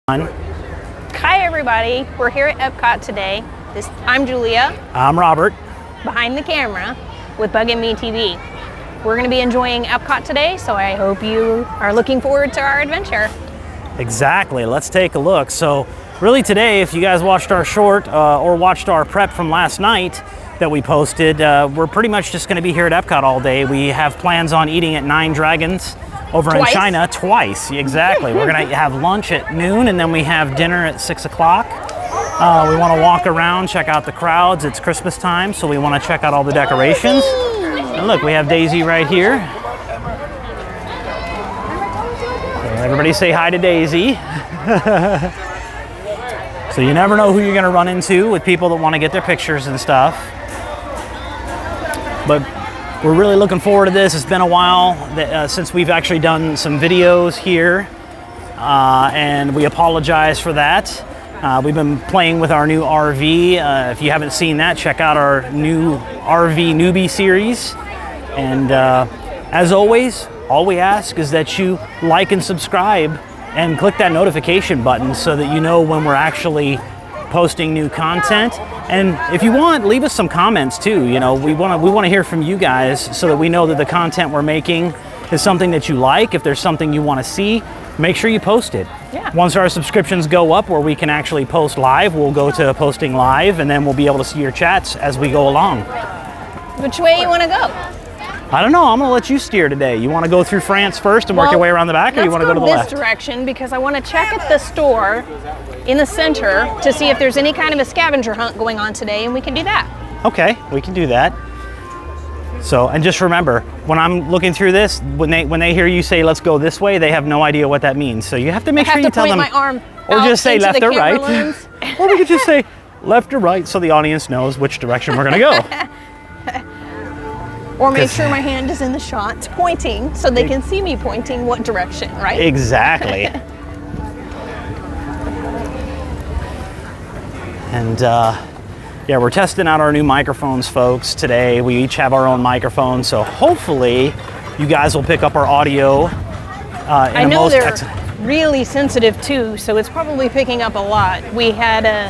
Hi everybody, we're here at Epcot today. I'm Julia. I'm Robert. Behind the camera with Bug and Me TV. We're going to be enjoying Epcot today, so I hope you are looking forward to our adventure. Exactly, let's take a look. So really today, if you guys watched our short or watched our prep from last night that we posted, we're pretty much just going to be here at Epcot all day. We have plans on eating at Nine Dragons over in China twice. Exactly. We're going to have lunch at noon and then we have dinner at 6 o'clock. We want to walk around, check out the crowds. It's Christmas time, so we want to check out all the decorations. And look, we have Daisy right here. Everybody say hi to Daisy. So you never know who you're going to run into with people that want to get their pictures and stuff. But we're really looking forward to this. It's been a while since we've actually done some videos here, and we apologize for that. We've been playing with our new RV. If you haven't seen that, check out our new RV newbie series. And as always, all we ask is that you like and subscribe and click that notification button so that you know when we're actually posting new content. And if you want, leave us some comments too. You know, we want to hear from you guys so that we know that the content we're making is something that you like. If there's something you want to see, make sure you post it. Yeah. Once our subscriptions go up where we can actually post live, we'll go to posting live, and then we'll be able to see your chats as we go along. Which way you want to go? I don't know. I'm going to let you steer today. You want to go through France first and work your way around the back, or you want to go to the left? Let's go this direction because I want to check at the store in the center to see if there's any kind of a scavenger hunt going on today, and we can do that. Okay, we can do that. So, and just remember, when I'm looking through this, when they hear you say, let's go this way, they have no idea what that means. So you have to make sure you tell them. I have to point my or arm just say left or right. Or we could just say left or right so the audience knows which direction we're going to go. Or make sure my hand is in the shot pointing so they can see me pointing what direction, right? Exactly. And yeah, we're testing out our new microphones, folks, today. We each have our own microphone, so hopefully you guys will pick up our audio I know they're really sensitive too, so it's probably picking up a lot. We had a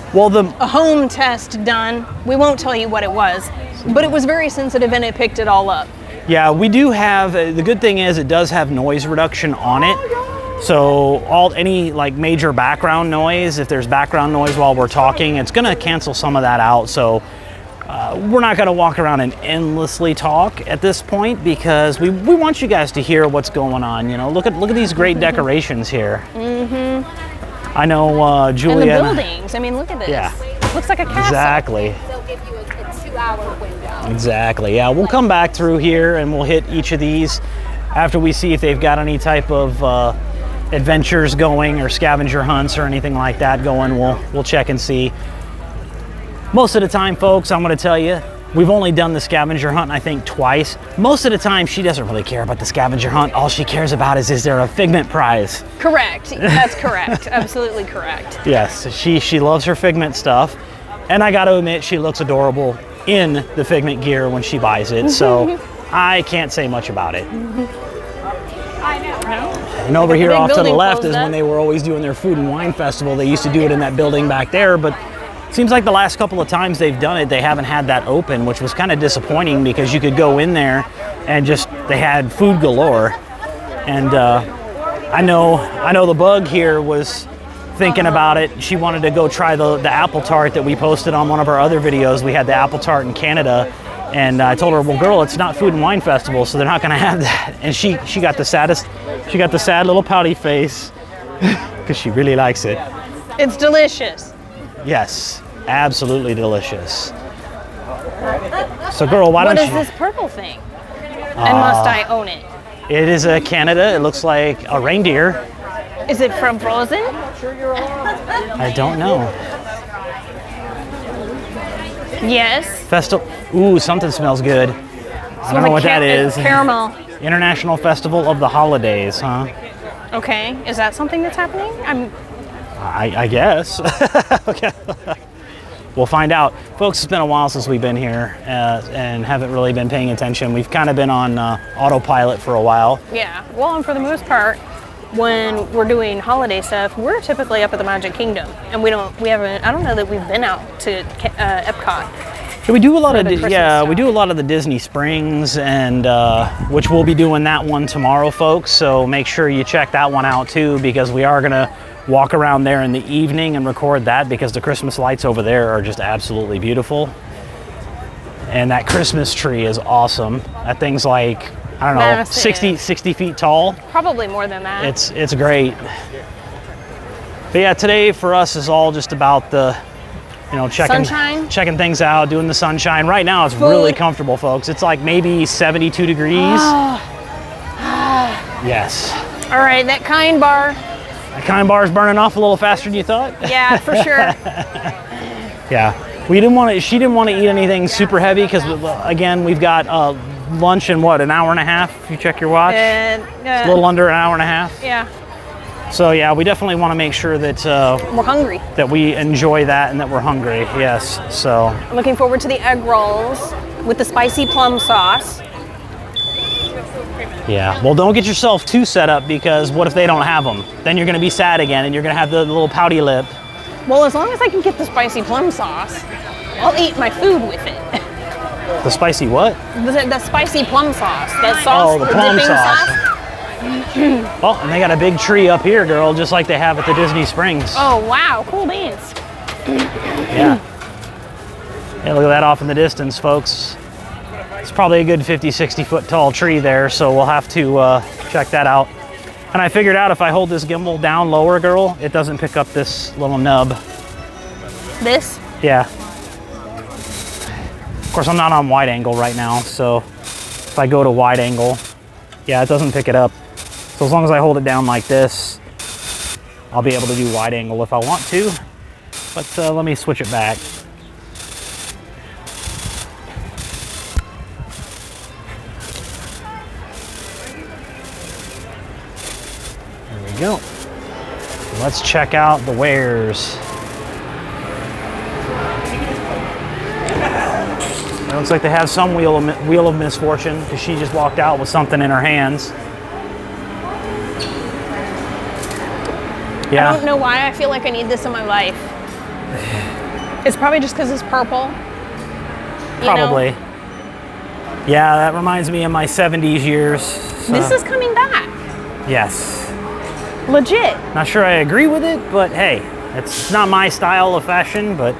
home test done. We won't tell you what it was, but it was very sensitive and it picked it all up. Yeah, we do have, the good thing is it does have noise reduction on it. So any like major background noise, if there's background noise while we're talking, it's gonna cancel some of that out. So we're not gonna walk around and endlessly talk at this point because we want you guys to hear what's going on. You know, look at these great decorations here. Mm-hmm. I know Julia. And the buildings. I mean, look at this. Yeah. Looks like a castle. Exactly. They'll give you a 2-hour window. Exactly. Yeah, we'll come back through here and we'll hit each of these after we see if they've got any type of adventures going or scavenger hunts or anything like that going. We'll check and see. Most of the time, folks, I'm going to tell you, we've only done the scavenger hunt, I think, twice. Most of the time, she doesn't really care about the scavenger hunt. All she cares about is there a Figment prize? Correct. That's correct. Absolutely correct. Yes, she loves her Figment stuff. And I got to admit, she looks adorable in the Figment gear when she buys it. So I can't say much about it. I know. And over here off to the left is when they were always doing their food and wine festival. They used to do it in that building back there, but it seems like the last couple of times they've done it, they haven't had that open, which was kind of disappointing because you could go in there and they had food galore. And I know the Bug here was thinking about it. She wanted to go try the apple tart that we posted on one of our other videos. We had the apple tart in Canada. And I told her, well, girl, it's not food and wine festival, so they're not going to have that. And she got the sad little pouty face because she really likes it. It's delicious. Yes, absolutely delicious. So, girl, why don't you? What is this purple thing? And must I own it? It is a Canada. It looks like a reindeer. Is it from Frozen? I don't know. Yes. Festival. Ooh, something smells good. I don't know what that is. Caramel. International Festival of the Holidays, huh? Okay. Is that something that's happening? I guess. Okay. We'll find out. Folks, it's been a while since we've been here and haven't really been paying attention. We've kind of been on autopilot for a while. Yeah. Well, and for the most part, when we're doing holiday stuff, we're typically up at the Magic Kingdom, and we haven't. I don't know that we've been out to Epcot. Yeah, we do a lot of stuff. we do a lot of the Disney Springs, and which we'll be doing that one tomorrow, folks. So make sure you check that one out too, because we are gonna walk around there in the evening and record that, because the Christmas lights over there are just absolutely beautiful. And that Christmas tree is awesome. That thing's like, I don't know, 60 feet tall. Probably more than that. It's great. But yeah, today for us is all just about the, checking things out, doing the sunshine. Right now it's really comfortable, folks. It's like maybe 72 degrees. Yes. All right, that kind bar. That kind bar is burning off a little faster than you thought. Yeah, for sure. Yeah. She didn't want to eat anything super heavy, because again, we've got lunch in an hour and a half, if you check your watch. It's a little under an hour and a half. Yeah. So yeah, we definitely want to make sure that we're hungry. That we enjoy that and that we're hungry. Yes. So I'm looking forward to the egg rolls with the spicy plum sauce. Yeah. Well, don't get yourself too set up, because what if they don't have them? Then you're going to be sad again, and you're going to have the little pouty lip. Well, as long as I can get the spicy plum sauce, I'll eat my food with it. The spicy what? The spicy plum sauce. That sauce. Oh, the plum sauce. Oh, and they got a big tree up here, girl, just like they have at the Disney Springs. Oh, wow. Cool beans. Yeah. Yeah, look at that off in the distance, folks. It's probably a good 50, 60 foot tall tree there, so we'll have to check that out. And I figured out if I hold this gimbal down lower, girl, it doesn't pick up this little nub. This? Yeah. Of course, I'm not on wide angle right now, so if I go to wide angle, yeah, it doesn't pick it up. So as long as I hold it down like this, I'll be able to do wide angle if I want to. But let me switch it back. There we go. Let's check out the wares. It looks like they have some wheel of misfortune, because she just walked out with something in her hands. Yeah. I don't know why I feel like I need this in my life. It's probably just because it's purple. Probably. Yeah, that reminds me of my 70s years. So. This is coming back. Yes. Legit. Not sure I agree with it, but hey, it's not my style of fashion, but.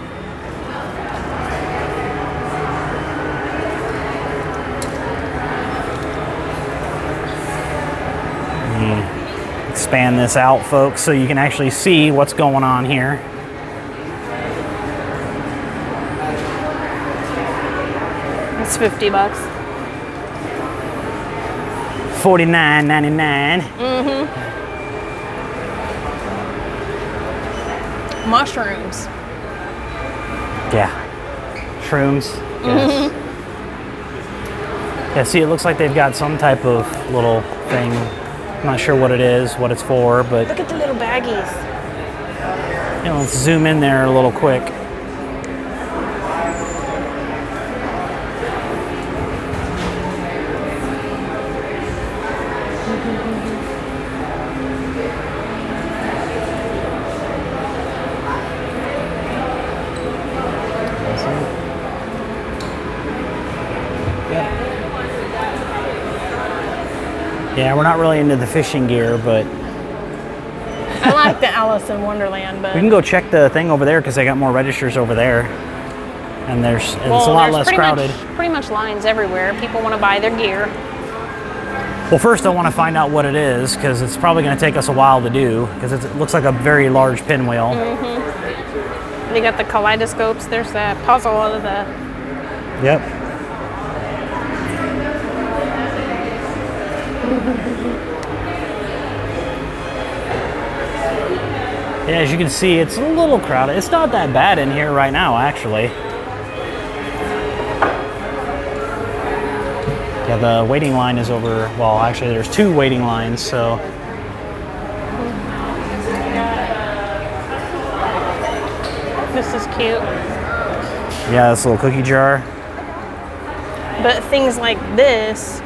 Expand this out, folks, so you can actually see what's going on here. It's $50. $49.99. Mushrooms. Yeah. Shrooms. Yes. Yeah, see, it looks like they've got some type of little thing. I'm not sure what it is, what it's for, but... Look at the little baggies. You know, let's zoom in there a little quick. Yeah, we're not really into the fishing gear, but... I like the Alice in Wonderland, but... We can go check the thing over there, because they got more registers over there. And it's a lot less crowded. Pretty much lines everywhere. People want to buy their gear. Well, first I want to find out what it is, because it's probably going to take us a while to do, because it looks like a very large pinwheel. They got the kaleidoscopes. There's the puzzle of the... Yep. Yeah, as you can see, it's a little crowded. It's not that bad in here right now, actually. Yeah, the waiting line is over, well, actually there's 2 waiting lines, so. This is cute. Yeah, this little cookie jar. But things like this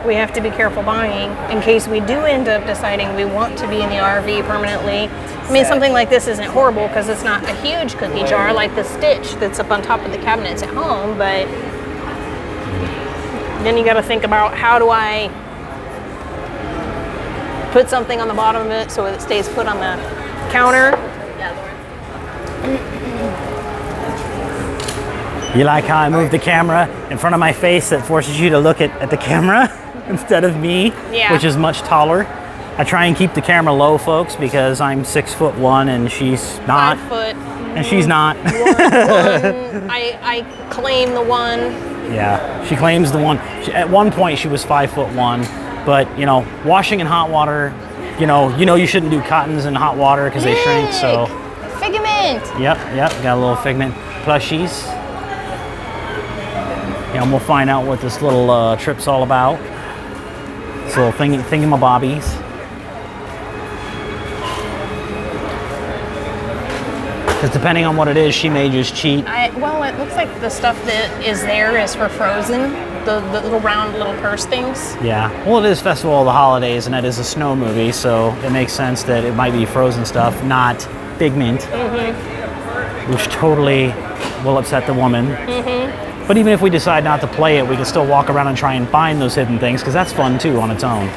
we have to be careful buying in case we do end up deciding we want to be in the RV permanently. I mean, something like this isn't horrible because it's not a huge cookie jar like the Stitch that's up on top of the cabinets at home, but then you got to think about, how do I put something on the bottom of it so it stays put on the counter? You like how I move the camera in front of my face that forces you to look at the camera instead of me, which is much taller? I try and keep the camera low, folks, because I'm 6'1" and she's not. 5 foot. And she's not. I claim the one. Yeah, she claims the one. At one point she was 5'1", but you know, washing in hot water, you know you shouldn't do cottons in hot water because they shrink. So. Figment. Yep, got a little Figment plushies. Yeah, and we'll find out what this little trip's all about. This little thingamabobbies. Because depending on what it is, she may just cheat. Well, it looks like the stuff that is there is for Frozen, the little round little purse things. Yeah, well, it is Festival of the Holidays, and that is a snow movie, so it makes sense that it might be Frozen stuff, not Figment, which totally will upset the woman. But even if we decide not to play it, we can still walk around and try and find those hidden things, because that's fun too on its own.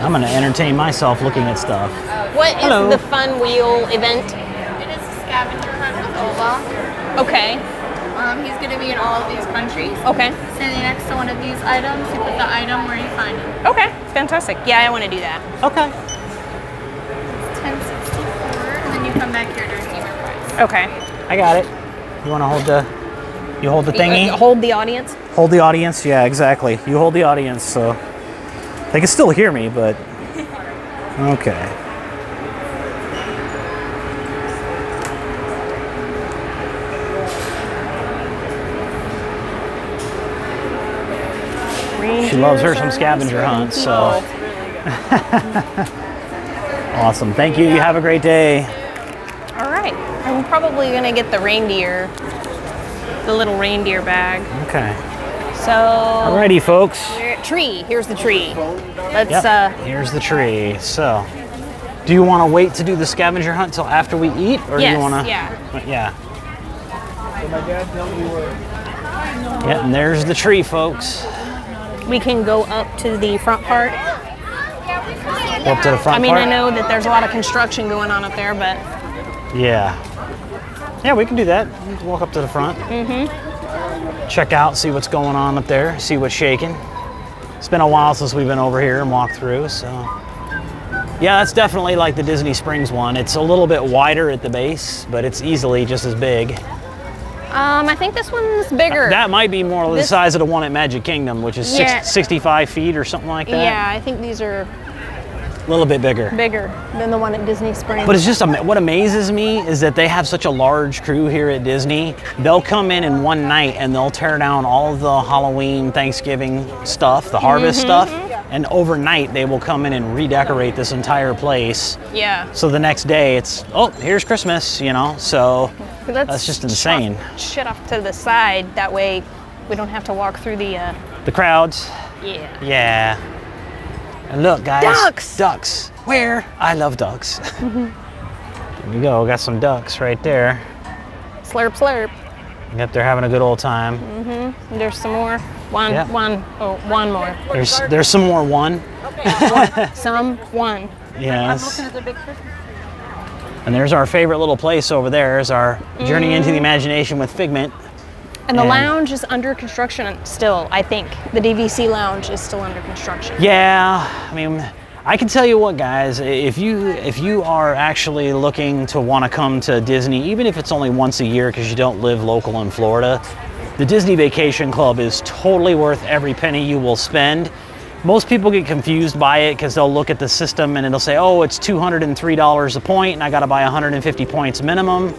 I'm going to entertain myself looking at stuff. What is the Fun Wheel event? It is a scavenger hunt with Olaf. Okay. He's going to be in all of these countries. Okay. Standing next to one of these items, you put the item where you find it. Okay, fantastic. Yeah, I want to do that. Okay. It's $10.64, and then you come back here to redeem your prize. Okay. I got it. You want to hold the... You hold the thingy? Hold the audience? Hold the audience? Yeah, exactly. You hold the audience, so... They can still hear me, but... Okay. She loves her some scavenger hunts, so... Awesome. Thank you. You have a great day. All right. I'm probably going to get the reindeer, the little reindeer bag. Okay. So... Alrighty, folks. Tree. Here's the tree. Let's, Here's the tree. So, do you want to wait to do the scavenger hunt till after we eat? Or do you want to... Yeah. Yeah. Yeah, and there's the tree, folks. We can go up to the front part. Go up to the front part? I mean, I know that there's a lot of construction going on up there, but... Yeah. Yeah, we can do that. We can walk up to the front. Check out, see what's going on up there, see what's shaking. It's been a while since we've been over here and walked through, so. Yeah, that's definitely like the Disney Springs one. It's a little bit wider at the base, but it's easily just as big. I think this one's bigger. That might be more the size of the one at Magic Kingdom, which is 65 feet or something like that. Yeah, I think these are a little bit bigger. Bigger than the one at Disney Springs. But it's just, what amazes me is that they have such a large crew here at Disney. They'll come in one night and they'll tear down all of the Halloween, Thanksgiving stuff, the harvest stuff, and overnight they will come in and redecorate this entire place. Yeah. So the next day it's, oh, here's Christmas, you know, so that's just insane. Shit off to the side, that way we don't have to walk through the crowds. Yeah. Yeah. And look, guys. Ducks! Ducks. Where? I love ducks. There we go. Got some ducks right there. Slurp, slurp. Yep, they're having a good old time. There's some more. One more. There's some more one. One. Yes. And there's our favorite little place over there. Is our Journey into the Imagination with Figment. And the lounge is under construction still, I think. The DVC lounge is still under construction. Yeah, I mean, I can tell you what, guys, if you are actually looking to want to come to Disney, even if it's only once a year because you don't live local in Florida, the Disney Vacation Club is totally worth every penny you will spend. Most people get confused by it because they'll look at the system and it'll say, oh, it's $203 a point and I got to buy 150 points minimum.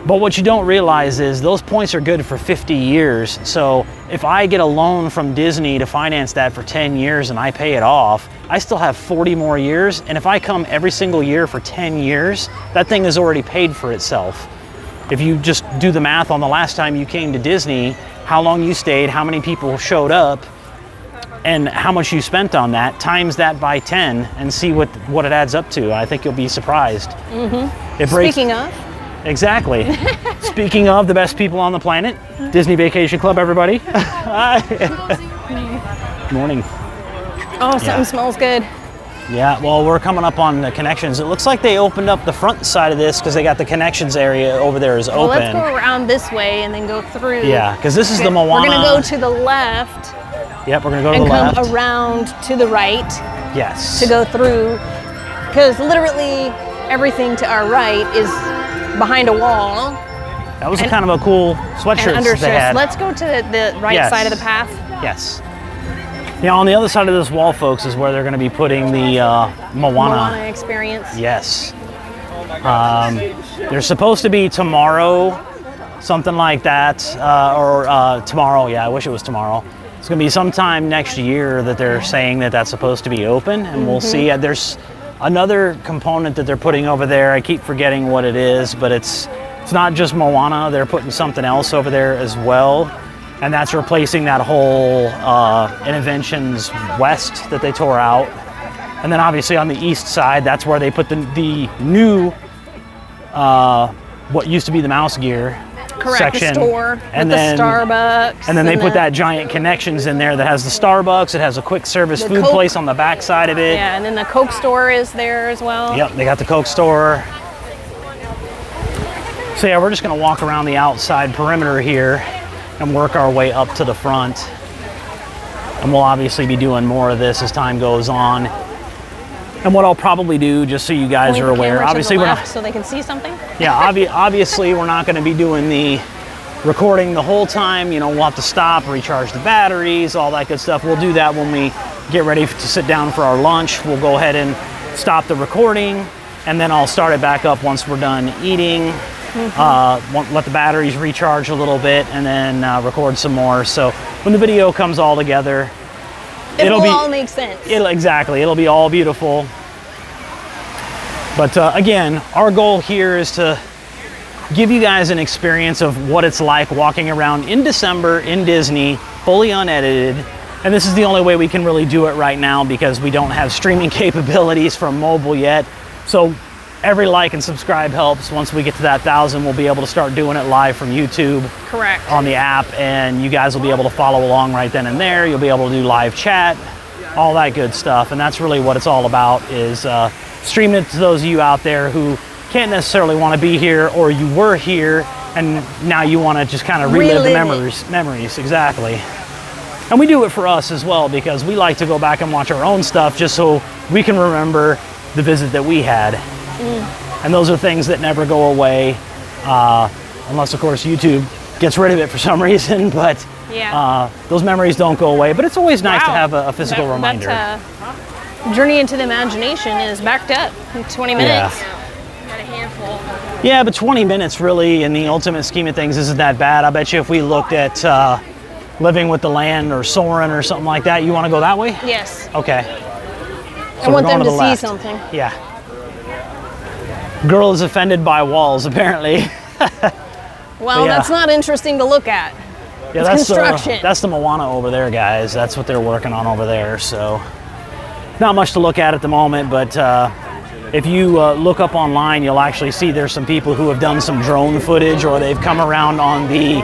But what you don't realize is those points are good for 50 years. So if I get a loan from Disney to finance that for 10 years and I pay it off, I still have 40 more years. And if I come every single year for 10 years, that thing is already paid for itself. If you just do the math on the last time you came to Disney, how long you stayed, how many people showed up, and how much you spent on that, times that by 10 and see what it adds up to. I think you'll be surprised. Speaking of. Exactly. Speaking of the best people on the planet, Disney Vacation Club, everybody. Hi. Morning. Oh, something smells good. Yeah, well, we're coming up on the connections. It looks like they opened up the front side of this because they got the connections area over there is open. Well, let's go around this way and then go through. Yeah, because this is the Moana. We're going to go to the left. Yep, we're going to go to the left. And come around to the right. Yes. To go through, because literally everything to our right is behind a wall. That was kind of a cool sweatshirt they had. Let's go to the right side of the path. Yes. Yeah, on the other side of this wall, folks, is where they're going to be putting the Moana experience. Yes. There's supposed to be tomorrow, something like that, or tomorrow. Yeah, I wish it was tomorrow. It's going to be sometime next year that they're saying that that's supposed to be open, and we'll see. There's another component that they're putting over there. I keep forgetting what it is, but it's not just Moana. They're putting something else over there as well, and that's replacing that whole Innovations West that they tore out. And then obviously on the east side, that's where they put the new what used to be the Mouse Gear section. The store and with then the Starbucks. And then they put that giant connections in there that has the Starbucks. It has a quick service food place on the back side of it. Yeah, and then the Coke store is there as well. Yep, they got the Coke store. So yeah, we're just gonna walk around the outside perimeter here and work our way up to the front. And we'll obviously be doing more of this as time goes on. And what I'll probably do, just so you guys are aware, obviously we're not, so they can see something. Yeah, obviously we're not going to be doing the recording the whole time. You know, we'll have to stop, recharge the batteries, all that good stuff. We'll do that when we get ready to sit down for our lunch. We'll go ahead and stop the recording, and then I'll start it back up once we're done eating. Let the batteries recharge a little bit, and then record some more. So when the video comes all together, it'll all make sense. It'll be all beautiful. But again, our goal here is to give you guys an experience of what it's like walking around in December in Disney, fully unedited. And this is the only way we can really do it right now because we don't have streaming capabilities from mobile yet. So every like and subscribe helps. Once we get to that 1,000, we'll be able to start doing it live from YouTube. Correct. On the app, and you guys will be able to follow along right then and there. You'll be able to do live chat, all that good stuff. And that's really what it's all about, is streaming it to those of you out there who can't necessarily want to be here, or you were here and now you want to just kind of relive the memories. Exactly. And we do it for us as well, because we like to go back and watch our own stuff just so we can remember the visit that we had. And those are things that never go away, unless of course YouTube gets rid of it for some reason, but those memories don't go away. But it's always nice to have a physical reminder. Journey into the Imagination is backed up in 20 minutes. Got a handful. Yeah, but 20 minutes really, in the ultimate scheme of things, isn't that bad. I bet you if we looked at Living with the Land or Soarin' or something like that, you want to go that way? Yes. Okay. So I want them to see something. Yeah. Girl is offended by walls, apparently. Well, that's not interesting to look at. Yeah, it's construction. That's the Moana over there, guys. That's what they're working on over there. So, not much to look at the moment, but if you look up online, you'll actually see there's some people who have done some drone footage, or they've come around on the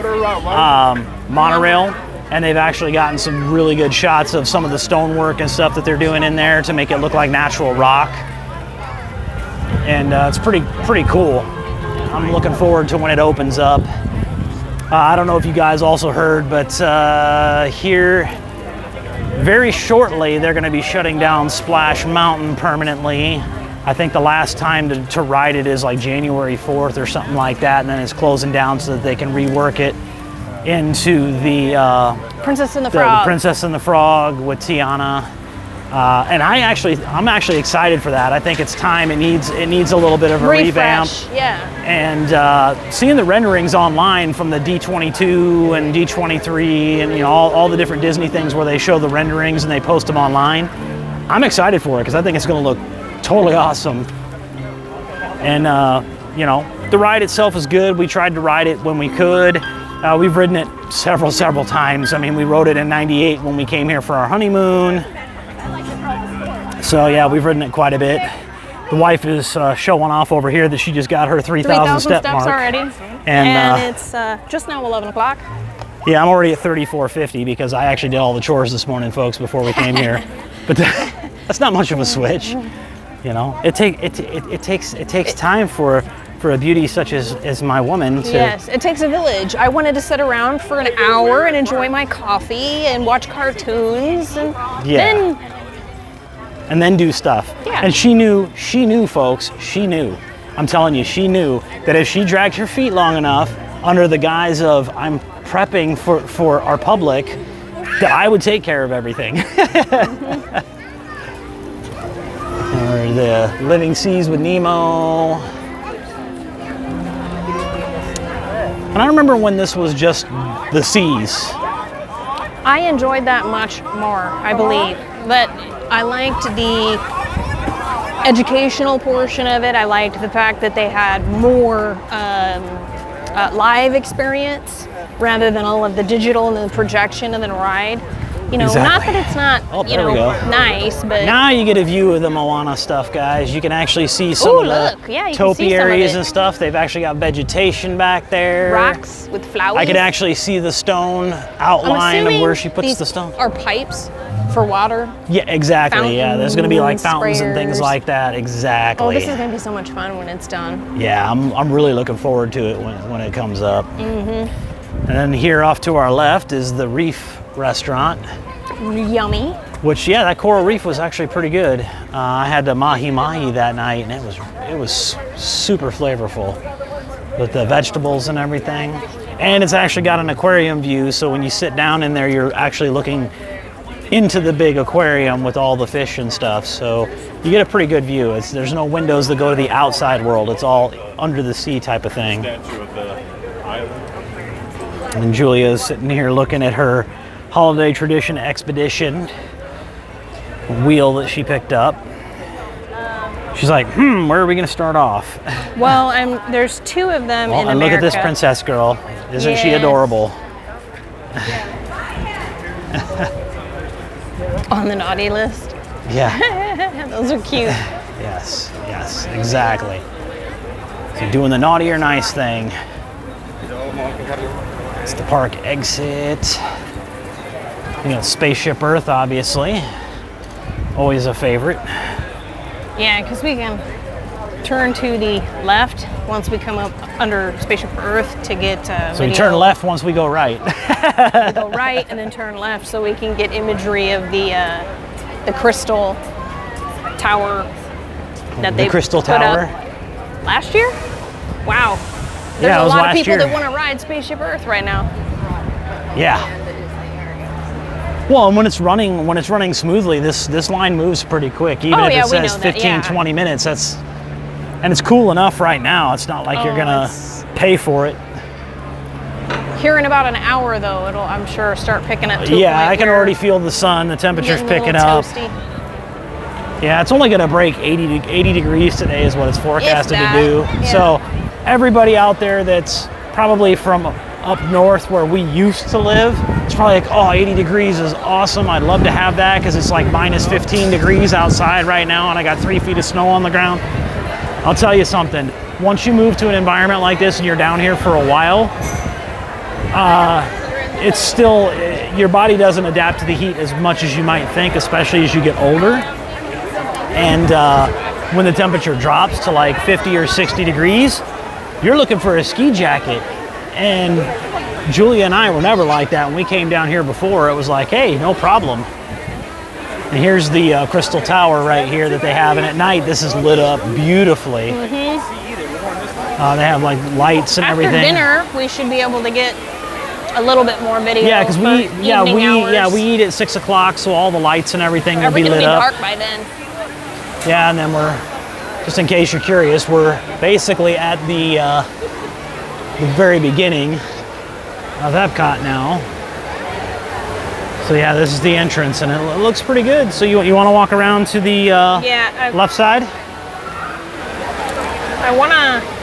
monorail, and they've actually gotten some really good shots of some of the stonework and stuff that they're doing in there to make it look like natural rock. And it's pretty cool. I'm looking forward to when it opens up. I don't know if you guys also heard, but here very shortly they're going to be shutting down Splash Mountain permanently. I think the last time to ride it is like January 4th or something like that, and then it's closing down so that they can rework it into the Princess and the Frog. The Princess and the Frog with Tiana. And I'm actually excited for that. I think it's time. It needs a little bit of a revamp. Yeah. And seeing the renderings online from the D22 and D23 and all the different Disney things where they show the renderings and they post them online, I'm excited for it because I think it's going to look totally awesome. And the ride itself is good. We tried to ride it when we could. We've ridden it several times. I mean, we rode it in '98 when we came here for our honeymoon. So yeah, we've ridden it quite a bit. The wife is showing off over here that she just got her 3,000 step steps mark already. And it's just now 11 o'clock. Yeah, I'm already at 3,450 because I actually did all the chores this morning, folks, before we came here. But that's not much of a switch. It takes time for a beauty such as my woman to... Yes, it takes a village. I wanted to sit around for an hour and enjoy my coffee and watch cartoons and then do stuff. Yeah. And she knew, folks, she knew. I'm telling you, she knew that if she dragged her feet long enough under the guise of I'm prepping for our public, that I would take care of everything. Or the Living Seas with Nemo. And I remember when this was just the seas. I enjoyed that much more, I believe. But I liked the educational portion of it. I liked the fact that they had more live experience rather than all of the digital and the projection and then ride. Exactly. Not that it's not, nice, but... Now you get a view of the Moana stuff, guys. You can actually see some of the topiaries and stuff. They've actually got vegetation back there. Rocks with flowers. I could actually see the stone outline of where she puts the stone. Are pipes for water? Yeah, exactly. Fountains, there's going to be like fountains sprayers. And things like that. Exactly. Oh, this is going to be so much fun when it's done. Yeah, I'm really looking forward to it when it comes up. Mm-hmm. And then here off to our left is the Reef restaurant. Yummy. Which, that coral reef was actually pretty good. I had the mahi-mahi that night, and it was super flavorful with the vegetables and everything. And it's actually got an aquarium view, so when you sit down in there, you're actually looking into the big aquarium with all the fish and stuff. So you get a pretty good view. There's no windows that go to the outside world. It's all under the sea type of thing. And Julia's sitting here looking at her Holiday Tradition Expedition wheel that she picked up. She's like, where are we going to start off? Well, there's two of them in America. And look at this princess girl. Isn't she adorable? On the naughty list? Yeah. Those are cute. Yes, exactly. So doing the naughty or nice thing. It's the park exit. Spaceship Earth, obviously. Always a favorite. Yeah, because we can turn to the left once we come up under Spaceship Earth to get So we turn left once we go right. We go right and then turn left so we can get imagery of the crystal tower that they Crystal put Tower? Up last year? Wow. There's Yeah, a lot of people year. that want to ride Spaceship Earth right now. Yeah. Well, and when it's running smoothly, this line moves pretty quick. Even if it says 15, 20 minutes, and it's cool enough right now. It's not like you're gonna pay for it. Here in about an hour, though, it'll, I'm sure, start picking up. I can already feel the sun. The temperature's picking up. Toasty. Yeah, it's only gonna break 80 degrees today is what it's forecasted to do. Yeah. So everybody out there that's probably from up north where we used to live, it's probably like, 80 degrees is awesome. I'd love to have that because it's like minus 15 degrees outside right now and I got 3 feet of snow on the ground. I'll tell you something, once you move to an environment like this and you're down here for a while, it's still, your body doesn't adapt to the heat as much as you might think, especially as you get older. And when the temperature drops to like 50 or 60 degrees, you're looking for a ski jacket. And Julia and I were never like that. When we came down here before, it was like, hey, no problem. And here's the Crystal Tower right here that they have. And at night, this is lit up beautifully. Mm-hmm. They have like lights and everything. After dinner, we should be able to get a little bit more video. Yeah, because we eat at 6 o'clock, so all the lights and everything will be lit up. Dark by then. Yeah, and then we're, just in case you're curious, we're basically at the very beginning of Epcot now. So yeah, this is the entrance, and it looks pretty good. So you want to walk around to the left side? I want to.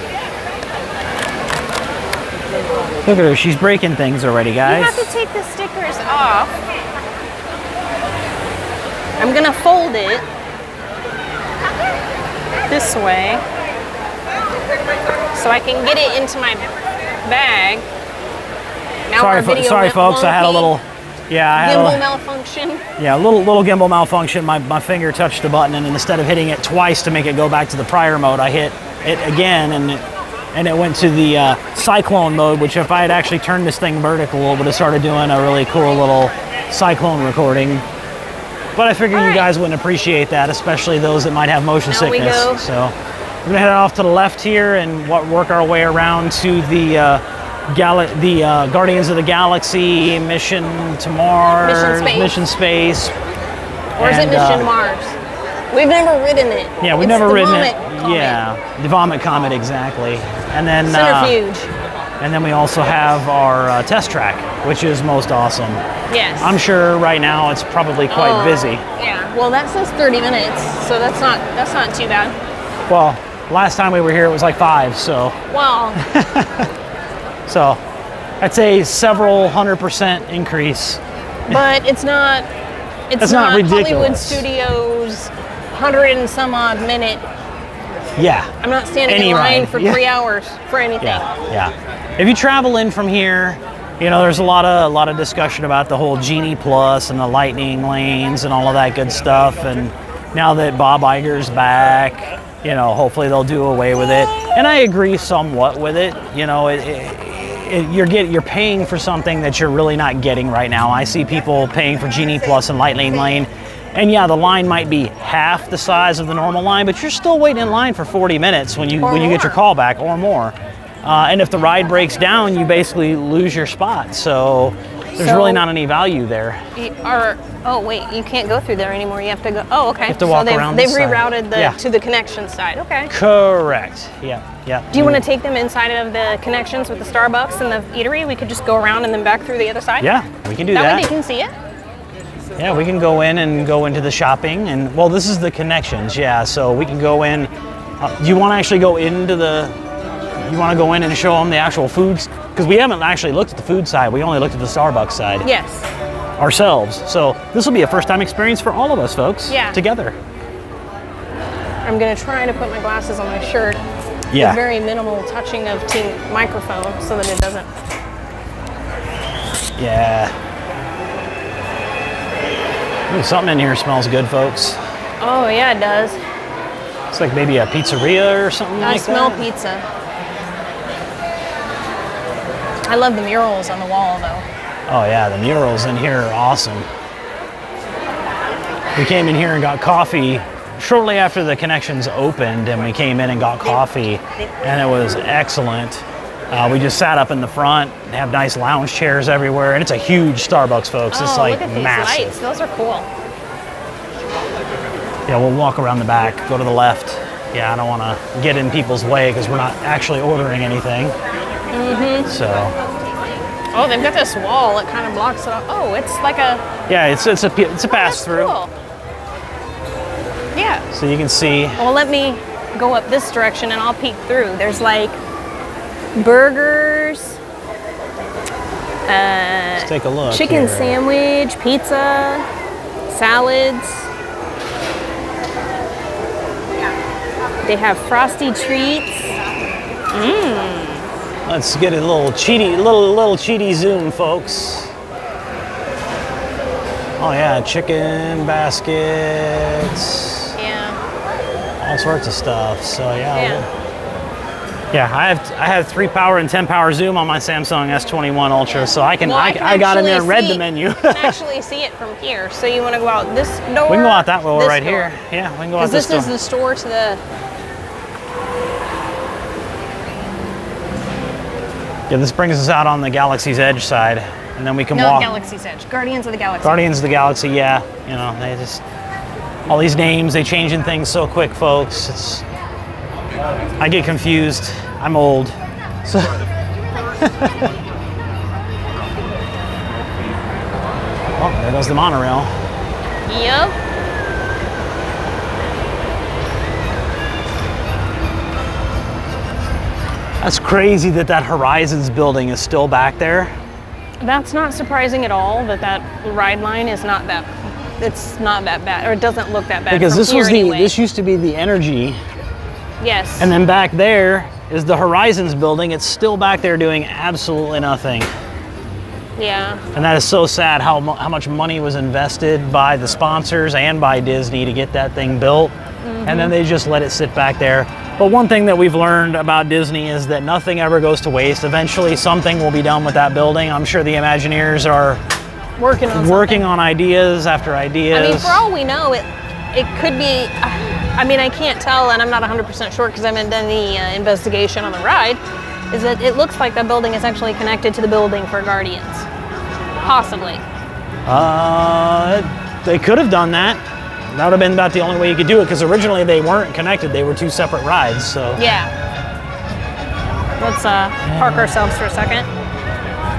Look at her, she's breaking things already, guys. You have to take the stickers off. I'm gonna fold it this way so I can get it into my bag. Now Sorry folks, I had a little gimbal malfunction. Yeah, a little gimbal malfunction. My finger touched the button, and instead of hitting it twice to make it go back to the prior mode, I hit it again, and it went to the cyclone mode, which if I had actually turned this thing vertical, it would have started doing a really cool little cyclone recording. But I figured you guys wouldn't appreciate that, especially those that might have motion sickness. So we're gonna head off to the left here and work our way around to the Guardians of the Galaxy Mission to Mars, Mission Space. Or is it Mission to Mars? We've never ridden it. Yeah, we've never ridden it. Comet. Yeah, the Vomit Comet, exactly. And then Centrifuge. And then we also have our test track, which is most awesome. Yes. I'm sure right now it's probably quite busy. Yeah. Well, that says 30 minutes, so that's not too bad. Well, last time we were here it was like 5, so. Wow. So, I'd say several 100% increase. But it's not. It's not ridiculous. Hollywood Studios 100 and some odd minute. Yeah. I'm not standing in line for 3 hours for anything. Yeah. If you travel in from here, you know, there's a lot of discussion about the whole Genie Plus and the Lightning lanes and all of that good stuff. And now that Bob Iger's back, you know, hopefully they'll do away with it. And I agree somewhat with it. You know, you're paying for something that you're really not getting right now. I see people paying for Genie Plus and Lightning Lane. And yeah, the line might be half the size of the normal line, but you're still waiting in line for 40 minutes when you get your call back or more. And if the ride breaks down, you basically lose your spot. So there's really not any value there. Oh wait, you can't go through there anymore. You have to go. Oh, okay. You have to walk around. They've rerouted to the connection side. Okay. Correct. Yeah. Do you want to take them inside of the connections with the Starbucks and the eatery? We could just go around and then back through the other side. Yeah, we can do that. That way they can see it. Yeah, we can go in and go into the shopping, and well, this is the connections. Yeah, so we can go in. Do you want to actually go into the? You want to go in and show them the actual foods? Because we haven't actually looked at the food side. We only looked at the Starbucks side. Yes. Ourselves. So this will be a first-time experience for all of us, folks. Yeah. Together. I'm gonna try to put my glasses on my shirt. Yeah. With very minimal touching of the microphone so that it doesn't. Yeah. Ooh, something in here smells good, folks. Oh yeah, it does. It's like maybe a pizzeria or something like that. I smell pizza. I love the murals on the wall, though. Oh yeah, the murals in here are awesome. We came in here and got coffee shortly after the connections opened, and we came in and got coffee, and it was excellent. We just sat up in the front. They have nice lounge chairs everywhere, and it's a huge Starbucks, folks. It's like look at these massive. lights. Those are cool. Yeah, we'll walk around the back, go to the left. Yeah, I don't want to get in people's way because we're not actually ordering anything. Mm-hmm. So. Oh, they've got this wall. It kind of blocks it off. Oh, it's like a. Yeah, it's a pass through. Cool. Yeah. So you can see. Well, let me go up this direction and I'll peek through. There's like burgers. Let's take a look. Chicken here. sandwich, pizza, salads. They have frosty treats. Let's get a little cheaty zoom, folks. Oh yeah, chicken baskets. Yeah. All sorts of stuff. So yeah. I have 3 power and 10 power zoom on my Samsung S21 Ultra, so I got in there and read the menu. You can actually see it from here. So you want to go out this door? We can go out that way right here. Yeah, we can go out this door. Because this is the store to the. Yeah, this brings us out on the Galaxy's Edge side, and then we can No, walk. Galaxy's Edge. Guardians of the Galaxy. Guardians of the Galaxy, yeah. You know, they just, all these names, they changing things so quick, folks. I get confused. I'm old. So. Oh, there goes the monorail. Yep. That's crazy that that Horizons building is still back there. That's not surprising at all that ride line is not that, it's not that bad, or it doesn't look that bad. Because this was anyway. this used to be the Energy. Yes. And then back there is the Horizons building. It's still back there doing absolutely nothing. Yeah. And that is so sad how much money was invested by the sponsors and by Disney to get that thing built. And then they just let it sit back there. But one thing that we've learned about Disney is that nothing ever goes to waste. Eventually something will be done with that building. I'm sure the Imagineers are working on ideas after ideas. I mean, for all we know, it could be, I mean, I can't tell, and I'm not 100% sure because I haven't done the investigation on the ride, is that it looks like that building is actually connected to the building for Guardians. Possibly. They could have done that. That would have been about the only way you could do it, because originally they weren't connected. They were two separate rides, so. Yeah. Let's park ourselves for a second.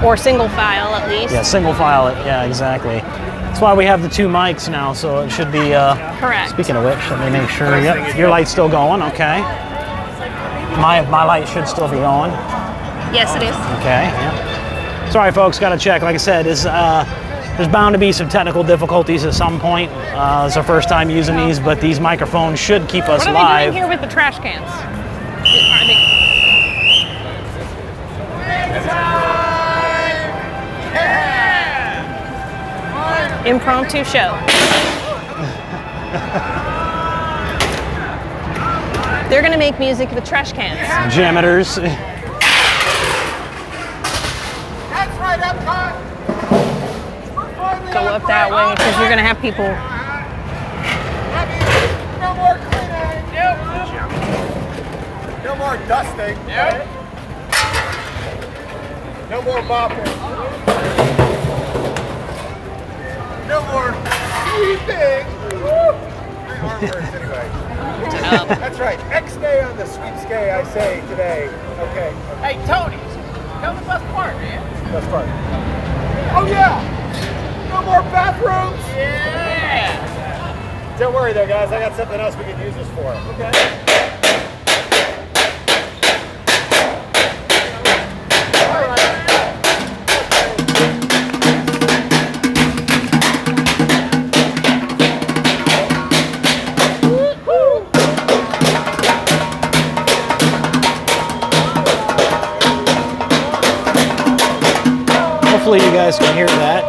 Or single file, at least. Yeah, single file it. Yeah, exactly. That's why we have the two mics now, so it should be... Correct. Speaking of which, let me make sure. Yep, your light's still going, okay. My light should still be going. Yes, it is. Okay, yeah. Sorry, folks, got to check. Like I said, there's bound to be some technical difficulties at some point. It's our first time using these, but these microphones should keep us What are live. they doing here with the trash cans? Are they... Impromptu show. They're gonna make music with trash cans. Jameters. That's right, Epcot. Go up that way because you're gonna have people. No more cleaning. No more dusting. No more mopping. No more sweeping. Anyway. That's right. X day on the sweepskate, I say today. Okay. Hey, Tony, tell the best part, man. Best part. Oh yeah. No more bathrooms. Yeah. Don't worry though, guys. I got something else we could use this for. Okay. Hopefully you guys can hear that.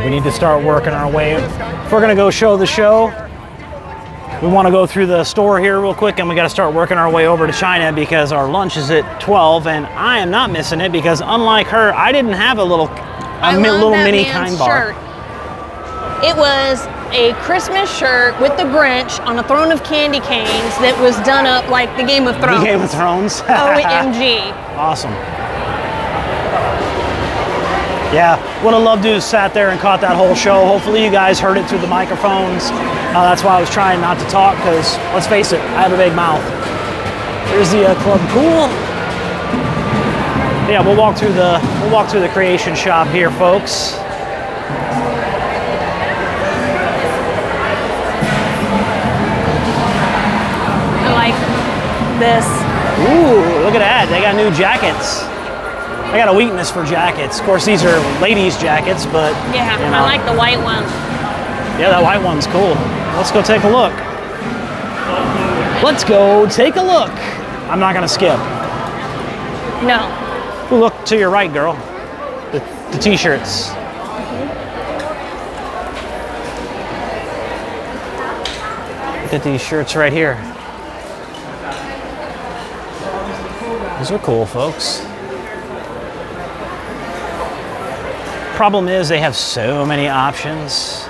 We need to start working our way. If we're gonna go show the show, we want to go through the store here real quick, and we got to start working our way over to China because our lunch is at 12, and I am not missing it because unlike her, I didn't have a little mini kind bar. Shirt. It was a Christmas shirt with the Grinch on a throne of candy canes that was done up like the Game of Thrones. The Game of Thrones. OMG. Awesome. Yeah, would have loved to have sat there and caught that whole show. Hopefully you guys heard it through the microphones. That's why I was trying not to talk, because let's face it, I have a big mouth. Here's the club pool. Yeah, we'll walk through the creation shop here, folks. this. Ooh, look at that. They got new jackets. I got a weakness for jackets. Of course, these are ladies' jackets, but Yeah, you know. I like the white one. Yeah, that white one's cool. Let's go take a look. Let's go take a look. I'm not gonna skip. No. Ooh, look to your right, girl. The t-shirts. Look at these shirts right here. These are cool, folks. Problem is they have so many options.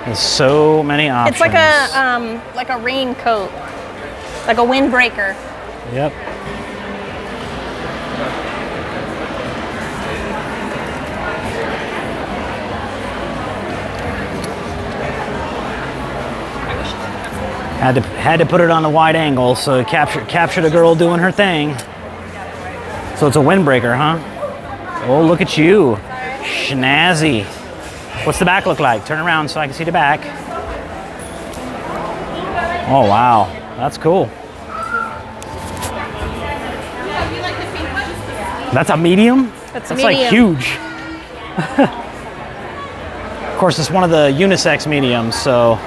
There's so many options. It's like a raincoat, like a windbreaker. Yep. Had to put it on a wide angle so it captured a girl doing her thing. So it's a windbreaker, huh? Oh, look at you. Schnazzy. What's the back look like? Turn around so I can see the back. Oh, wow. That's cool. That's a medium? That's like huge. Of course, it's one of the unisex mediums, so.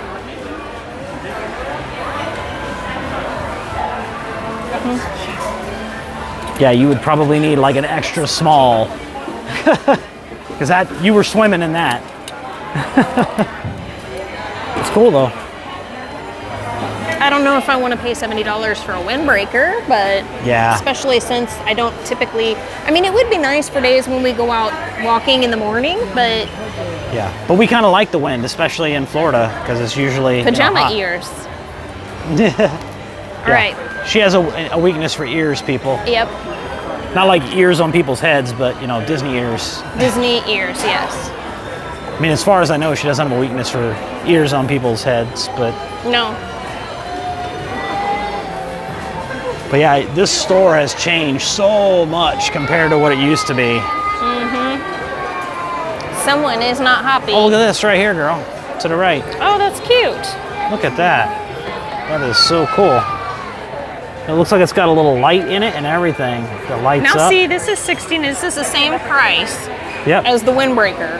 Yeah, you would probably need like an extra small. Because you were swimming in that. It's cool though. I don't know if I want to pay $70 for a windbreaker, but Yeah. especially since I don't typically. I mean, it would be nice for days when we go out walking in the morning, but Yeah, but we kind of like the wind, especially in Florida, because it's usually pajama hot. ears. Yeah. All right. She has a weakness for ears, people. Yep. Not like ears on people's heads, but Disney ears. Disney ears. Yes. I mean, as far as I know, she doesn't have a weakness for ears on people's heads, but No. yeah, this store has changed so much compared to what it used to be. Someone is not happy. Oh, look at this right here, girl. To the right. Oh, that's cute. Look at that. That is so cool. It looks like it's got a little light in it and everything that lights Now up. see, this is 16. This is the same price Yep. as the windbreaker.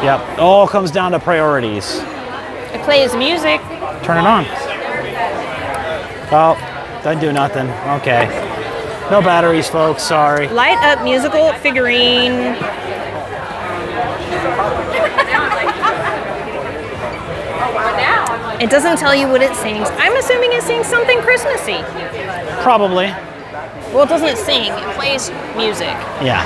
Yep. It all comes down to priorities. It plays music. Turn it on. Oh, doesn't do nothing. Okay. No batteries, folks. Sorry. Light up musical figurine. It doesn't tell you what it sings. I'm assuming it sings something Christmassy. Probably. Well, it doesn't sing. It plays music. Yeah.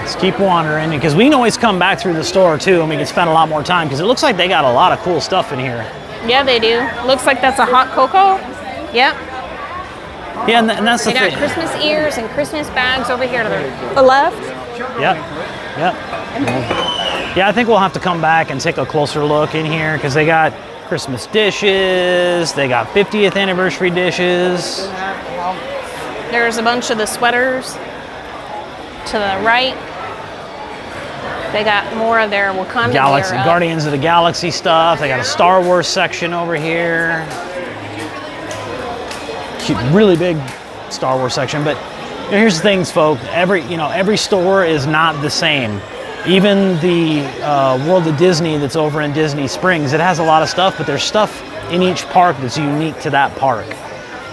Let's keep wandering because we can always come back through the store too, and we can spend a lot more time because it looks like they got a lot of cool stuff in here. Yeah, they do. Looks like that's a hot cocoa. Yep. Yeah, and that's the They got thing. Christmas ears and Christmas bags over here to the left. Yep. Yep. Yeah, I think we'll have to come back and take a closer look in here because they got Christmas dishes, they got 50th anniversary dishes. There's a bunch of the sweaters to the right. They got more of their Wakanda Galaxy, gear up. Guardians of the Galaxy stuff. They got a Star Wars section over here. Really big Star Wars section, but here's the things, folks. Every store is not the same. Even the World of Disney that's over in Disney Springs, it has a lot of stuff, but there's stuff in each park that's unique to that park.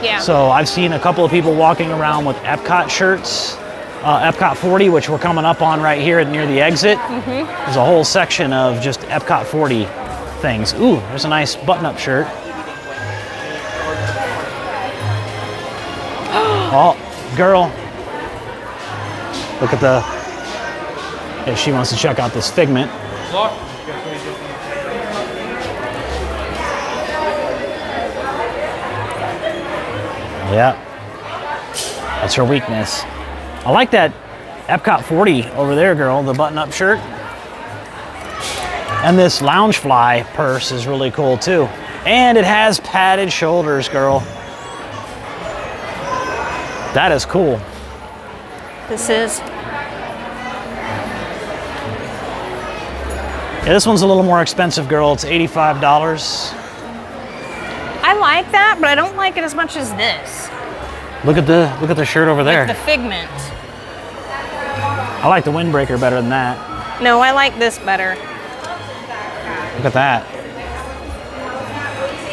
Yeah. So I've seen a couple of people walking around with Epcot shirts, Epcot 40, which we're coming up on right here near the exit. There's a whole section of just Epcot 40 things. Ooh, there's a nice button-up shirt. Oh, girl. Look at if she wants to check out this figment. Yeah, that's her weakness. I like that Epcot 40 over there, girl, the button-up shirt. And this Loungefly purse is really cool too. And it has padded shoulders, girl. That is cool. This is. Yeah, this one's a little more expensive, girl. It's $85. like that, but I don't like it as much as this. Look at the shirt over there. The figment. I like the windbreaker better than that. No, I like this better. Look at that.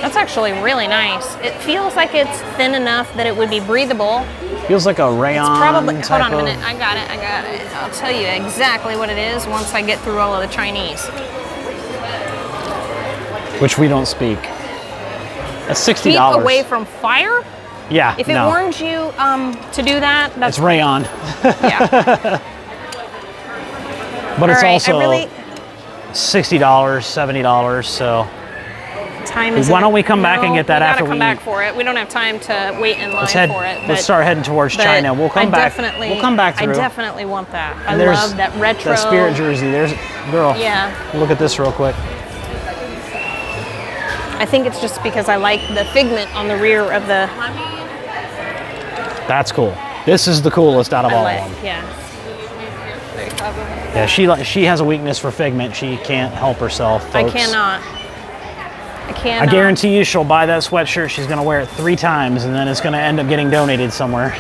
That's actually really nice. It feels like it's thin enough that it would be breathable. Feels like a rayon. It's probably, type hold on a of- minute, I got it. I'll tell you exactly what it is once I get through all of the Chinese. Which we don't speak. That's $60. Keep away from fire? Yeah, If it no. warns you to do that, that's It's rayon. yeah. But it's All right, also I really, $60, $70, so time is. why don't we come back and get that after we we gotta come back eat? for it. We don't have time to wait in line let's for it. let's start heading towards China. We'll come back. Definitely, We'll come back through. I definitely want that. I And there's love that retro. That spirit jersey. There's girl. Yeah. Look at this real quick. I think it's just because I like the figment on the rear of the. That's cool. This is the coolest out of all I of like, them. yeah. Yeah, she has a weakness for figment. She can't help herself, I folks. cannot. I cannot. I guarantee you she'll buy that sweatshirt. She's going to wear it 3 times, and then it's going to end up getting donated somewhere.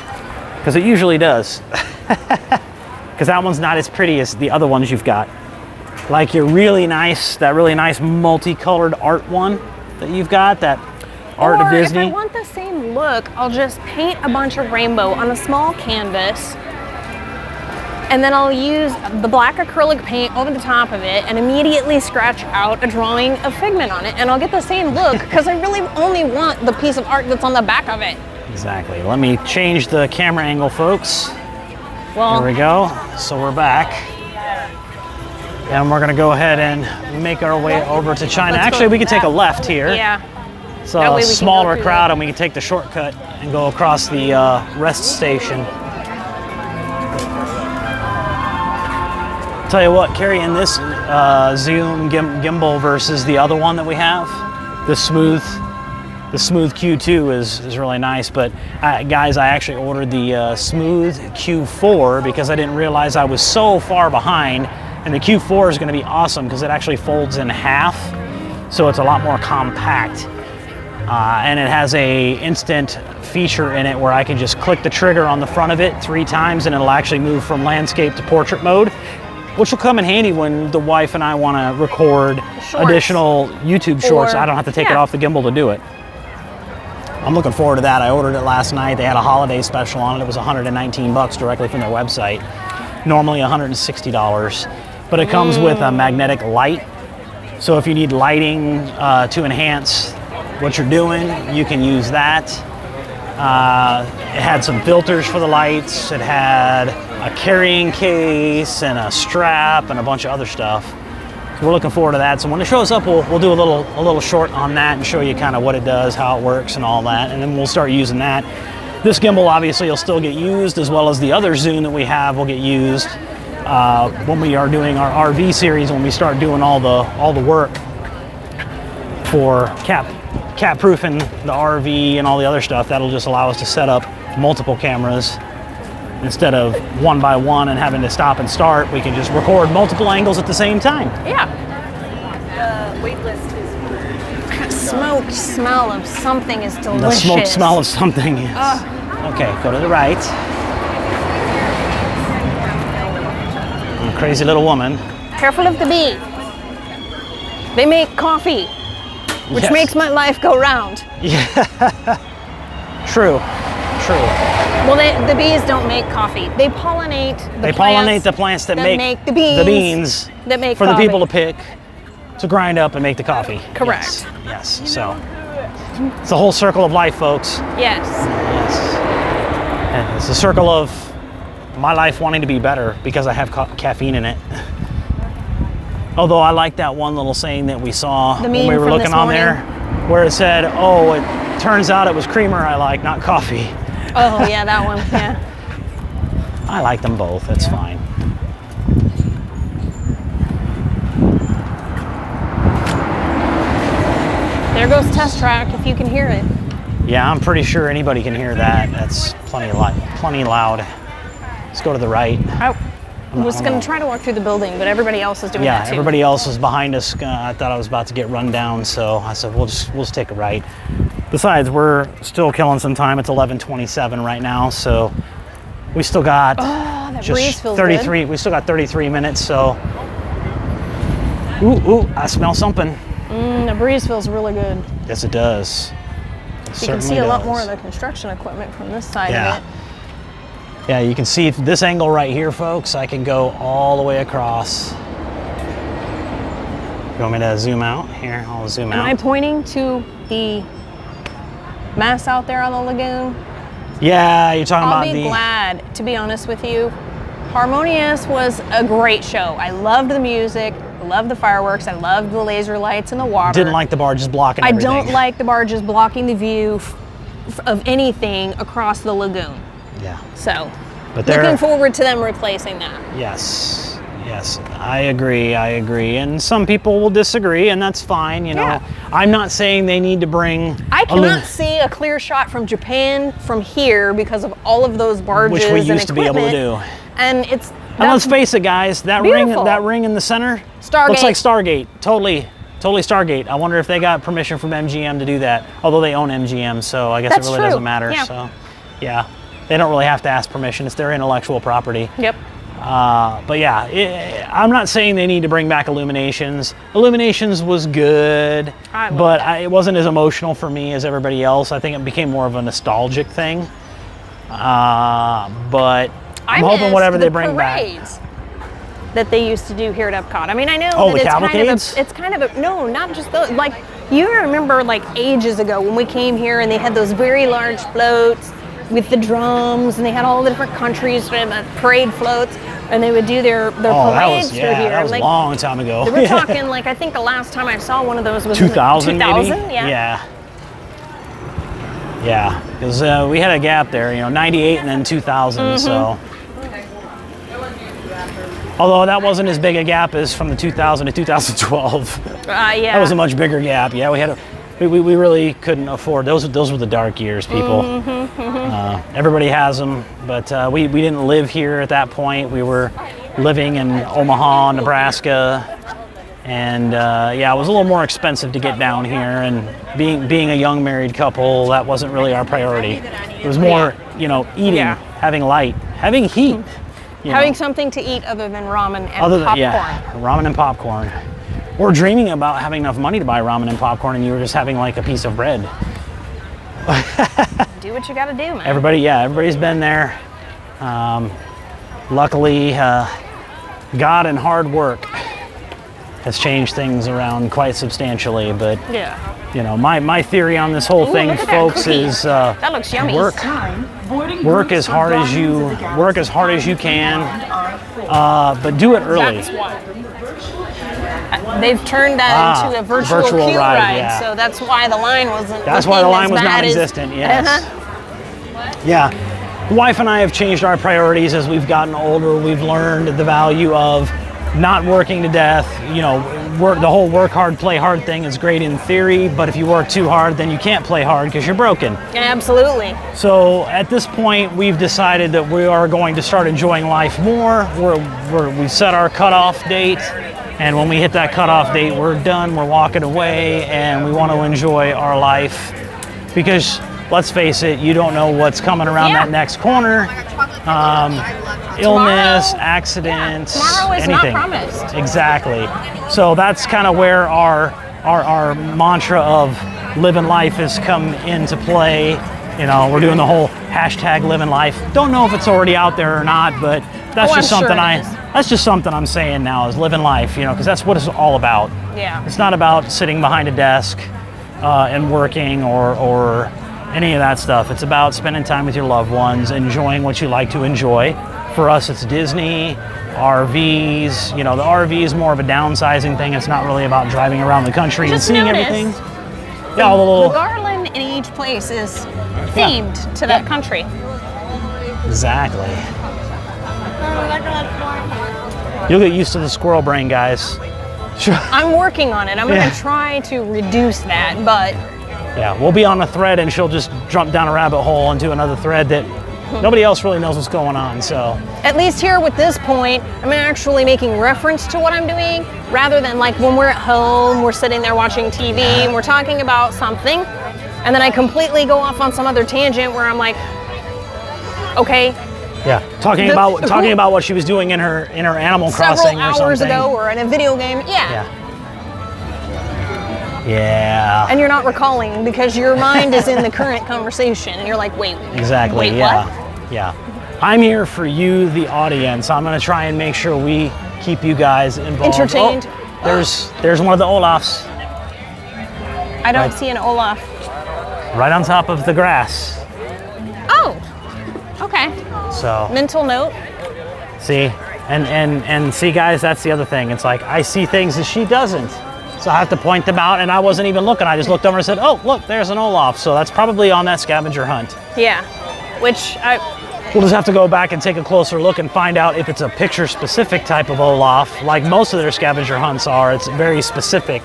Because it usually does. Because that one's not as pretty as the other ones you've got. Like that really nice multicolored art one that you've got, that Art of Disney. If I want the same look, I'll just paint a bunch of rainbow on a small canvas. And then I'll use the black acrylic paint over the top of it and immediately scratch out a drawing of figment on it. And I'll get the same look because I really only want the piece of art that's on the back of it. Exactly. Let me change the camera angle, folks. Well, There we go. So we're back. And we're gonna go ahead and make our way over to China. Let's go Actually, we can take a that- left here. yeah. It's That way a we can go smaller through crowd the- and we can take the shortcut and go across the rest station. Tell you what, carrying this zoom gimbal versus the other one that we have, the smooth Q2 is really nice. But guys, I actually ordered the smooth Q4 because I didn't realize I was so far behind. And the Q4 is going to be awesome because it actually folds in half, so it's a lot more compact. And it has a instant feature in it where I can just click the trigger on the front of it 3 times and it'll actually move from landscape to portrait mode, which will come in handy when the wife and I want to record Shorts. additional YouTube shorts. Or- I don't have to take it yeah. off the gimbal to do it. I'm looking forward to that. I ordered it last night. They had a holiday special on it. It was $119 directly from their website. Normally $160, but it comes with a magnetic light. So if you need lighting to enhance what you're doing, you can use that. It had some filters for the lights. It had a carrying case and a strap and a bunch of other stuff. So we're looking forward to that. So when it shows up, we'll do a little short on that and show you kind of what it does, how it works, and all that. And then we'll start using that. This gimbal obviously will still get used, as well as the other zoom that we have will get used when we are doing our RV series. When we start doing all the work for cat proofing the RV and all the other stuff, that'll just allow us to set up multiple cameras instead of one by one and having to stop and start. We can just record multiple angles at the same time. Yeah. Smoke smell of something is delicious. The smoke smell of something. Yes. Okay, go to the right. Crazy little woman. Careful of the bee. They make coffee, which Yes. makes my life go round. True. Well, the bees don't make coffee. They pollinate The plants that make the beans. The beans that make for coffee. the people to pick, to grind up and make the coffee. Correct. Yes. So it's the whole circle of life, folks. Yes. Yes. And it's a circle of my life wanting to be better because I have caffeine in it. Although I like that one little saying that we saw The when meme we were from looking this on morning? there, where it said, "Oh, it turns out it was creamer I like, not coffee." Oh yeah, that one. Yeah. I like them both. That's fine. There goes Test Track. If you can hear it. Yeah, I'm pretty sure anybody can hear that. That's plenty loud. Let's go to the right. I was going to try to walk through the building, but everybody else is doing Yeah, that too. everybody else is behind us. I thought I was about to get run down, so I said we'll just take a right. Besides, we're still killing some time. It's 11:27 right now, so we still got that breeze feels 33. good. We still got 33 minutes. So, ooh, I smell something. The breeze feels really good. Yes, it does. You can see a lot more of the construction equipment from this side of it. Yeah, you can see this angle right here, folks. I can go all the way across. You want me to zoom out? Here, I'll zoom out. Am I pointing to the mess out there on the lagoon? Yeah, you're talking about the... I'll be glad, to be honest with you. Harmonious was a great show. I loved the music, I loved the fireworks, I loved the laser lights in the water. Didn't like the barges blocking everything. I don't like the barges blocking the view of anything across the lagoon. Yeah. So, but looking forward to them replacing that. Yes, I agree. And some people will disagree, and that's fine. You know, I'm not saying they need to bring. I cannot see a clear shot from Japan from here because of all of those barges, which we used to be able to do. And let's face it, guys. That ring in the center, Stargate. looks like Stargate. Totally Stargate. I wonder if they got permission from MGM to do that. Although they own MGM, so I guess it really doesn't matter. Yeah. So, yeah. They don't really have to ask permission. It's their intellectual property. Yep. But yeah, I'm not saying they need to bring back Illuminations. Illuminations was good, but it wasn't as emotional for me as everybody else. I think it became more of a nostalgic thing. But I'm hoping whatever they bring back. That they used to do here at Epcot. I mean, I know that it's kind of a, no, not just those. Like, you remember like ages ago when we came here and they had those very large floats with the drums, and they had all the different countries for parade floats, and they would do their parades through here. That was a long time ago. We're talking like, I think the last time I saw one of those was 2000 maybe? Yeah, because we had a gap there, 98 and then 2000, so. Although that wasn't as big a gap as from the 2000 to 2012. That was a much bigger gap. Yeah, we really couldn't afford those were the dark years, people. Everybody has them, but we didn't live here at that point. We were living in Omaha, Nebraska, and it was a little more expensive to get down here, and being a young married couple, that wasn't really our priority. It was more eating, having light, having heat, having something to eat other than ramen and popcorn. Ramen and popcorn. Or dreaming about having enough money to buy ramen and popcorn, and you were just having like a piece of bread. Do what you gotta do, man. Everybody's been there. Luckily, God and hard work has changed things around quite substantially. But my theory on this whole thing, folks, is that looks yummy. Work as hard as you can, but do it early. That's why. They've turned that into a virtual queue ride, so that's why the line wasn't. That's why the line was non-existent. Yes. Yeah. The wife and I have changed our priorities as we've gotten older. We've learned the value of not working to death. The whole work hard, play hard thing is great in theory, but if you work too hard, then you can't play hard because you're broken. Absolutely. So at this point, we've decided that we are going to start enjoying life more. We've set our cutoff date. And when we hit that cutoff date, we're done, we're walking away, and we want to enjoy our life. Because, let's face it, you don't know what's coming around that next corner. Illness, accident, tomorrow is anything. Not promised. Exactly. So that's kind of where our mantra of living life has come into play. We're doing the whole hashtag living life. Don't know if it's already out there or not, but that's just something I'm saying now is living life, because that's what it's all about. Yeah. It's not about sitting behind a desk and working or any of that stuff. It's about spending time with your loved ones, enjoying what you like to enjoy. For us, it's Disney, RVs. The RV is more of a downsizing thing. It's not really about driving around the country and seeing everything. Yeah, the garland in each place is themed to that country. Exactly. You'll get used to the squirrel brain, guys. Sure. I'm working on it. I'm going to try to reduce that, but... Yeah, we'll be on a thread and she'll just jump down a rabbit hole into another thread that nobody else really knows what's going on, so... At least here with this point, I'm actually making reference to what I'm doing, rather than like when we're at home, we're sitting there watching TV, and we're talking about something. And then I completely go off on some other tangent where I'm like, okay, Yeah, talking about what she was doing in her Animal Crossing or something. several hours ago or in a video game. Yeah. Yeah. And you're not recalling because your mind is in the current conversation and you're like, wait, Exactly. wait, Yeah. what? Yeah. I'm here for you, the audience. I'm gonna try and make sure we keep you guys involved. Entertained. Oh, there's one of the Olafs I don't see an Olaf. right on top of the grass. Oh, okay. So Mental note. see, and see, guys, that's the other thing. It's like I see things that she doesn't, so I have to point them out. And I wasn't even looking. I just looked over and said, "Oh, look, there's an Olaf." So that's probably on that scavenger hunt. Yeah, which We'll just have to go back and take a closer look and find out if it's a picture-specific type of Olaf, like most of their scavenger hunts are. It's very specific.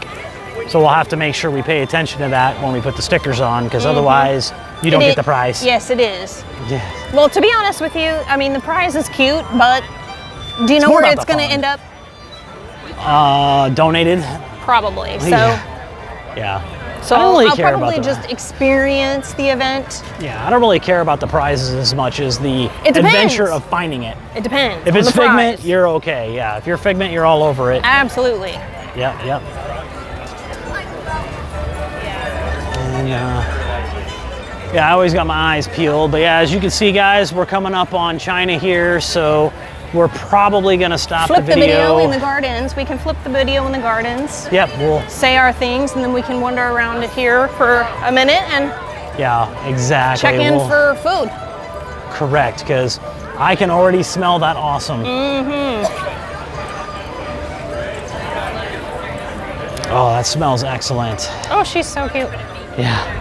So we'll have to make sure we pay attention to that when we put the stickers on, because otherwise you don't get the prize. Yes, it is. Yeah. Well, to be honest with you, I mean, the prize is cute, but do you know more where about it's the going to fun. end up? Donated. Probably. So, Yeah. so I don't really I'll care about probably the- just experience the event. Yeah, I don't really care about the prizes as much as the It depends. adventure of finding it. It depends. If on it's the Figment, prize. you're okay. Yeah, if you're Figment, you're all over it. Absolutely. Yep. And, yeah, I always got my eyes peeled. But yeah, as you can see, guys, we're coming up on China here, so we're probably gonna stop Flip the video. in the gardens. We can flip the video in the gardens. Yep, we'll. Say our things, and then we can wander around here for a minute and Yeah, exactly. check in We'll- for food. Correct, because I can already smell that awesome. Oh, that smells excellent. Oh, she's so cute. Yeah.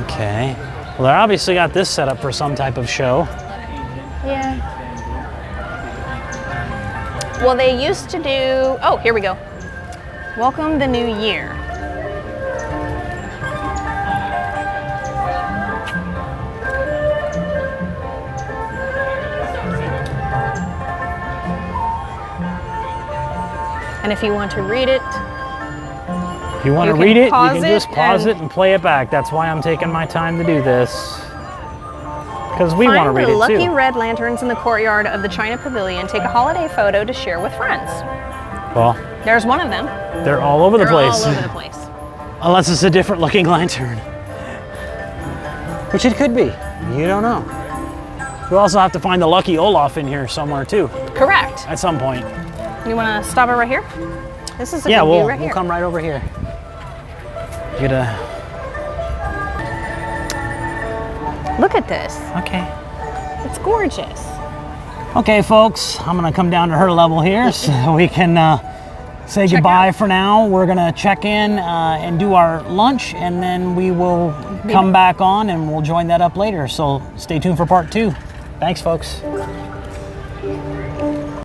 Okay. Well, they obviously got this set up for some type of show. Yeah. Well, they used to do. Oh, here we go. Welcome the new year. And if you want to read it, If you want You to can read it, you pause can it just pause and- it and play it back. That's why I'm taking my time to do this. Because we want to find read the it lucky too. red lanterns in the courtyard of the China Pavilion. Take a holiday photo to share with friends. Well, There's one of them. they're all over the They're place. all over the place. Unless it's a different looking lantern. Which it could be. You don't know. We also have to find the lucky Olaf in here somewhere too, Correct. at some point. You want to stop it right here? This is a Yeah, good view we'll right here. come right over here. Get a. Look at this. Okay. It's gorgeous. Okay, folks, I'm gonna come down to her level here so we can say goodbye out. for now. We're gonna check in and do our lunch, and then we will come back on and we'll join that up later. So stay tuned for part 2. Thanks, folks.